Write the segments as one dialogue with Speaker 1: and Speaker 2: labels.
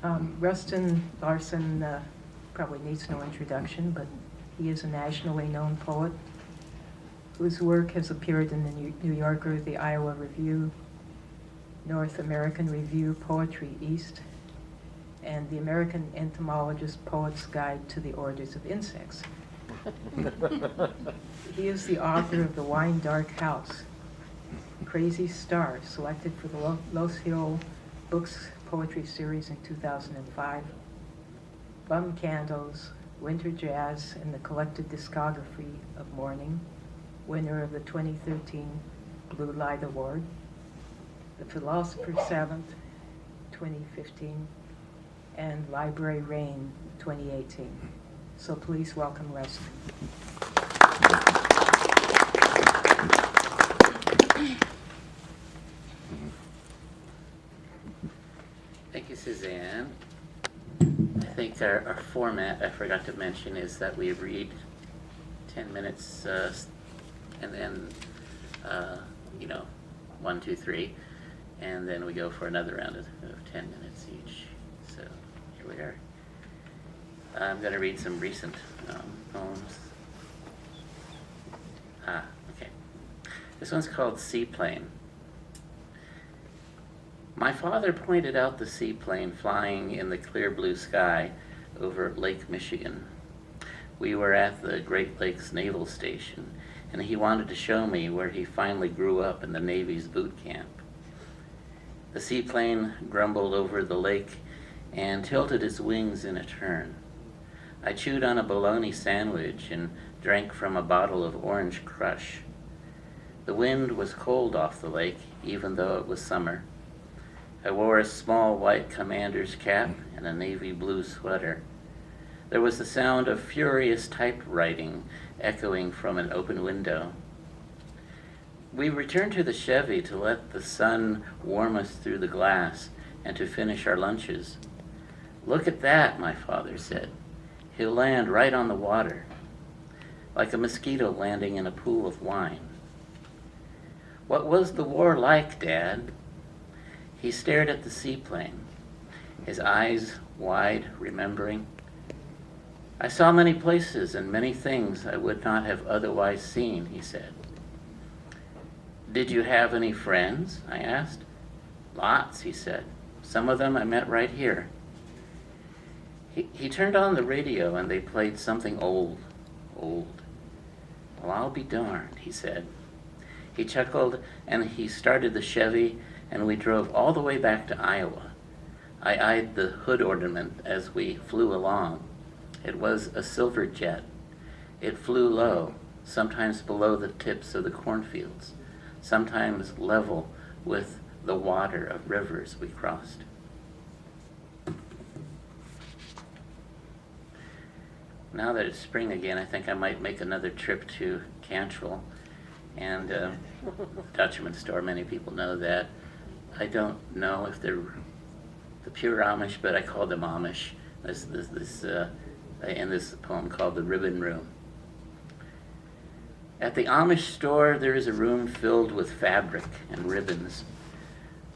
Speaker 1: Rustin Larson probably needs no introduction, but he is a nationally known poet whose work has appeared in the New Yorker, the Iowa Review, North American Review, Poetry East, and the American Entomologist Poet's Guide to the Orders of Insects. He is the author of The Wine Dark House, Crazy Star, selected for the Los Hill Books Poetry Series in 2005, Bum Candles, Winter Jazz, and the Collected Discography of Morning, winner of the 2013 Blue Light Award, The Philosopher's Seventh, 2015, and Library Rain, 2018. So please welcome Rustin.
Speaker 2: Thank you, Suzanne. I think our format, I forgot to mention, is that we read 10 minutes and then, 1, 2, 3, and then we go for another round of 10 minutes each. So here we are. I'm going to read some recent poems. Okay. This one's called Seaplane. My father pointed out the seaplane flying in the clear blue sky over Lake Michigan. We were at the Great Lakes Naval Station, and he wanted to show me where he finally grew up in the Navy's boot camp. The seaplane grumbled over the lake and tilted its wings in a turn. I chewed on a bologna sandwich and drank from a bottle of orange crush. The wind was cold off the lake, even though it was summer. I wore a small white commander's cap and a navy blue sweater. There was the sound of furious typewriting echoing from an open window. We returned to the Chevy to let the sun warm us through the glass and to finish our lunches. Look at that, my father said. He'll land right on the water, like a mosquito landing in a pool of wine. What was the war like, Dad? He stared at the seaplane, his eyes wide, remembering. I saw many places and many things I would not have otherwise seen, he said. Did you have any friends? I asked. Lots, he said. Some of them I met right here. He turned on the radio and they played something old. Well, I'll be darned, he said. He chuckled and he started the Chevy and we drove all the way back to Iowa. I eyed the hood ornament as we flew along. It was a silver jet. It flew low, sometimes below the tips of the cornfields, sometimes level with the water of rivers we crossed. Now that it's spring again, I think I might make another trip to Cantrell and Dutchman store. Many people know that. I don't know if they're the pure Amish, but I call them Amish. In this poem called The Ribbon Room. At the Amish store, there is a room filled with fabric and ribbons.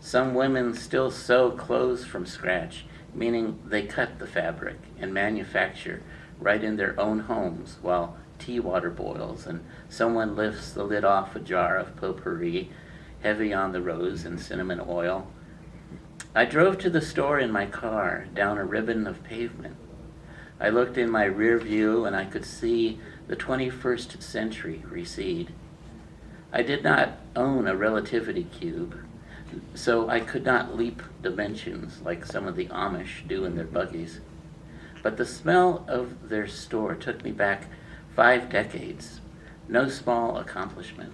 Speaker 2: Some women still sew clothes from scratch, meaning they cut the fabric and manufacture right in their own homes while tea water boils and someone lifts the lid off a jar of potpourri, heavy on the rose and cinnamon oil. I drove to the store in my car down a ribbon of pavement. I looked in my rear view and I could see the 21st century recede. I did not own a relativity cube, so I could not leap dimensions like some of the Amish do in their buggies. But the smell of their store took me back 5 decades, no small accomplishment.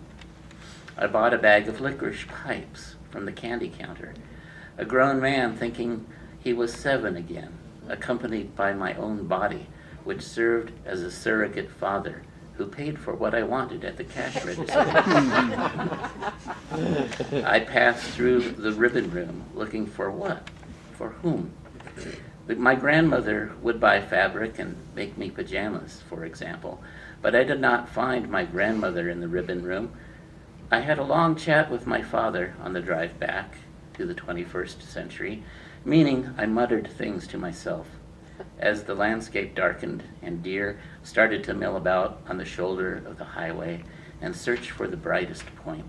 Speaker 2: I bought a bag of licorice pipes from the candy counter, a grown man thinking he was 7 again, accompanied by my own body, which served as a surrogate father who paid for what I wanted at the cash register. I passed through the ribbon room looking for what? For whom? My grandmother would buy fabric and make me pajamas, for example, but I did not find my grandmother in the ribbon room. I had a long chat with my father on the drive back to the 21st century, meaning I muttered things to myself. As the landscape darkened and deer started to mill about on the shoulder of the highway and search for the brightest point.